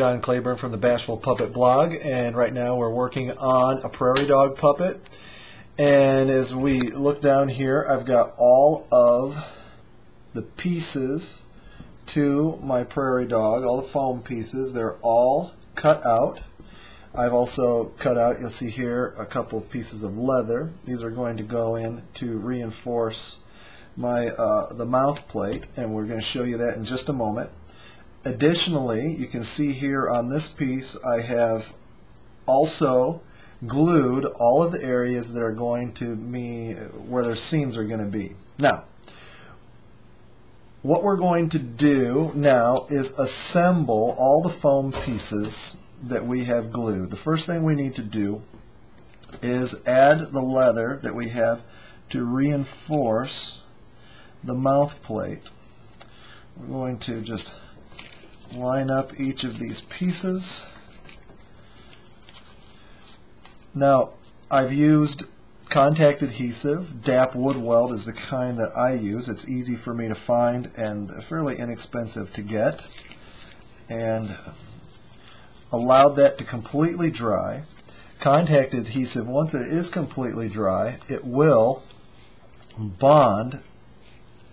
John Claiborne from the Bashful Puppet blog, and right now we're working on a prairie dog puppet. And as we look down here, I've got all of the pieces to my prairie dog, all the foam pieces. They're all cut out. I've also cut out, you'll see here, a couple of pieces of leather. These are going to go in to reinforce my the mouth plate, and we're going to show you that in just a moment. Additionally, you can see here on this piece I have also glued all of the areas that are going to be where their seams are going to be. Now, what we're going to do now is assemble all the foam pieces that we have glued. The first thing we need to do is add the leather that we have to reinforce the mouth plate. We're going to just line up each of these pieces. Now, I've used contact adhesive. DAP wood weld is the kind that I use. It's easy for me to find and fairly inexpensive to get. And allowed that to completely dry. Contact adhesive, once it is completely dry, it will bond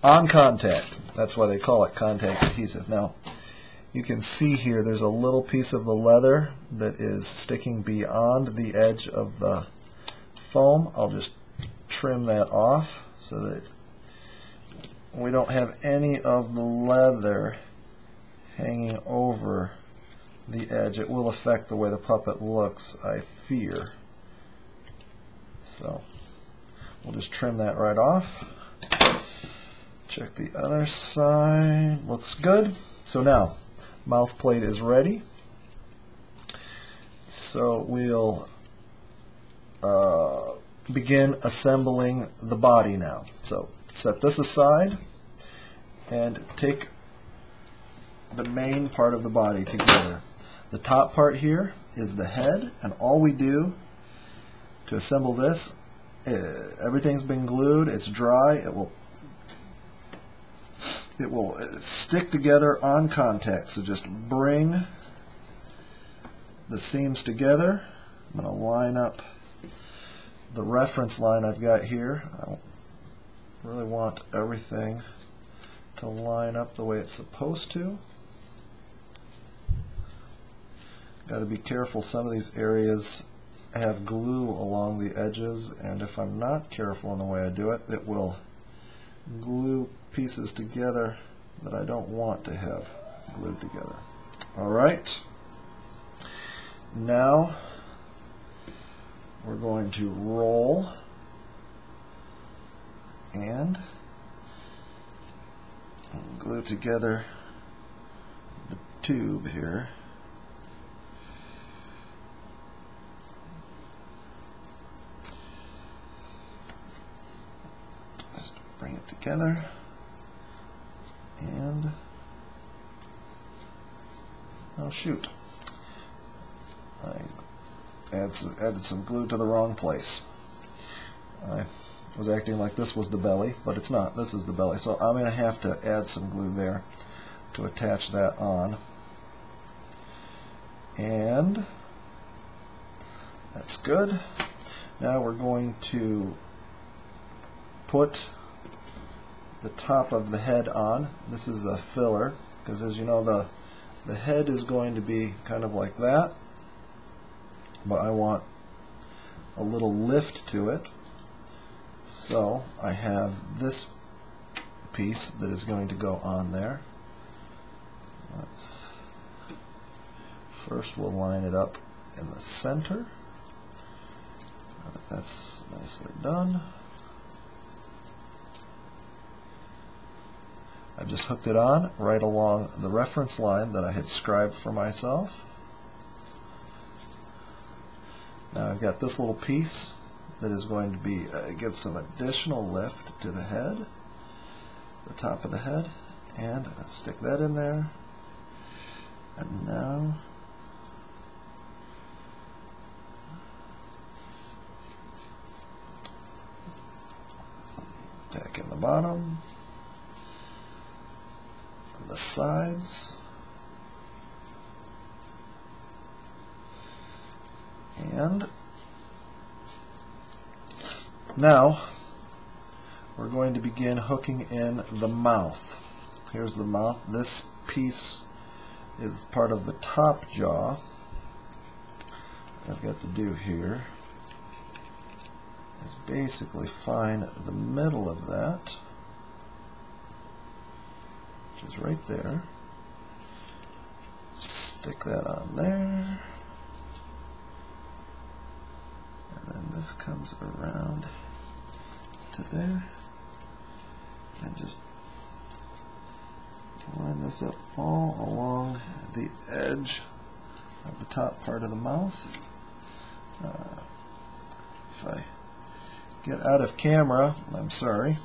on contact. That's why they call it contact adhesive. Now, you can see here there's a little piece of the leather that is sticking beyond the edge of the foam. I'll just trim that off so that we don't have any of the leather hanging over the edge. It will affect the way the puppet looks, I fear. So we'll just trim that right off. Check the other side. Looks good. So now, mouth plate is ready. So we'll begin assembling the body now. So set this aside and take the main part of the body together. The top part here is the head, and all we do to assemble this, everything's been glued, it's dry, it will stick together on contact. So just bring the seams together. I'm going to line up the reference line I've got here. I really want everything to line up the way it's supposed to. Got to be careful, some of these areas have glue along the edges, and if I'm not careful in the way I do it, it will glue pieces together that I don't want to have glued together. Alright, now we're going to roll and glue together the tube here. Just bring it together and oh shoot, I added some glue to the wrong place. I was acting like this was the belly, but it's not. This is the belly, so I'm going to have to add some glue there to attach that on. And that's good. Now we're going to put the top of the head on. This is a filler, because as you know, the head is going to be kind of like that, but I want a little lift to it. So I have this piece that is going to go on there. First we'll line it up in the center. That's nicely done. I've just hooked it on right along the reference line that I had scribed for myself. Now I've got this little piece that is going to be give some additional lift to the head, the top of the head, and stick that in there. And now tack in the bottom, and the sides. And now we're going to begin hooking in the mouth. Here's the mouth. This piece is part of the top jaw. What I've got to do here is basically find the middle of that, which is right there. Stick that on there. And then this comes around to there. And just line this up all along the edge of the top part of the mouth. If I get out of camera, I'm sorry.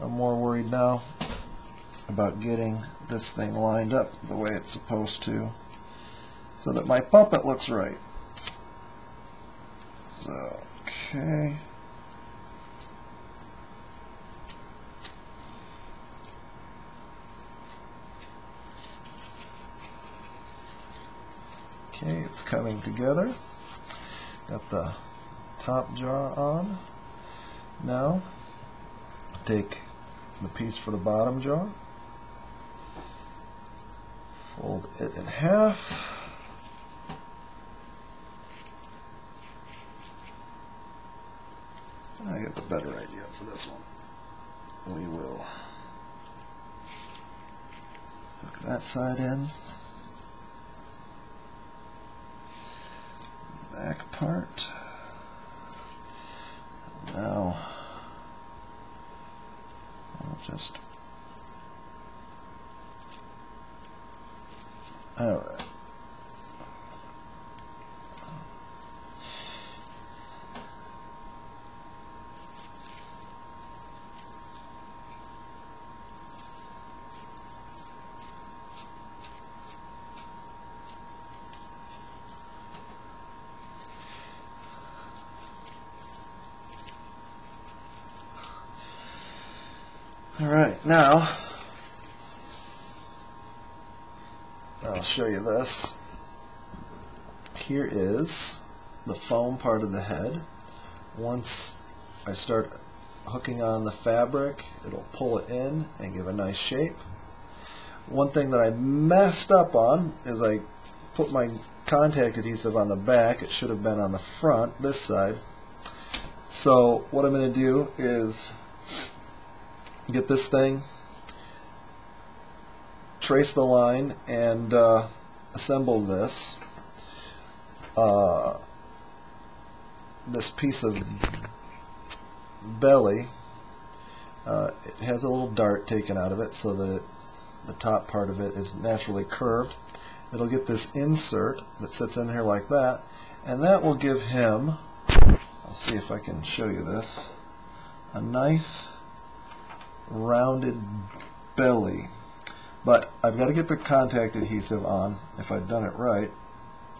I'm more worried now about getting this thing lined up the way it's supposed to so that my puppet looks right. So, okay. Okay, it's coming together. Got the top jaw on. Now, take the piece for the bottom jaw, fold it in half, I have a better idea for this one. We will hook that side in, back part. Now I'll just, alright. Alright, now I'll show you this. Here is the foam part of the head. Once I start hooking on the fabric, it'll pull it in and give a nice shape. One thing that I messed up on is I put my contact adhesive on the back. It should have been on the front, this side. So what I'm going to do is get this thing, trace the line, and assemble this. This piece of belly, it has a little dart taken out of it so that the top part of it is naturally curved. It'll get this insert that sits in here like that, and that will give him, I'll see if I can show you this, a nice rounded belly. But I've got to get the contact adhesive on. If I'd done it right,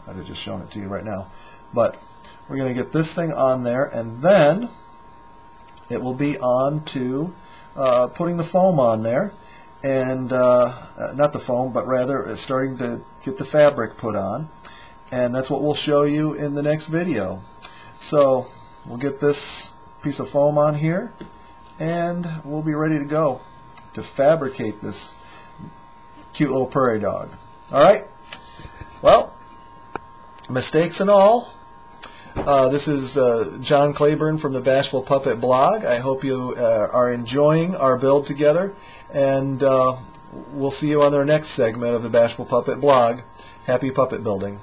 I'd have just shown it to you right now. But we're going to get this thing on there, and then it will be on to putting the foam on there, and not the foam, but rather starting to get the fabric put on, and that's what we'll show you in the next video. So we'll get this piece of foam on here, and we'll be ready to go to fabricate this cute little prairie dog. Alright, well, mistakes and all, this is John Claiborne from the Bashful Puppet blog. I hope you are enjoying our build together, and we'll see you on our next segment of the Bashful Puppet blog. Happy puppet building.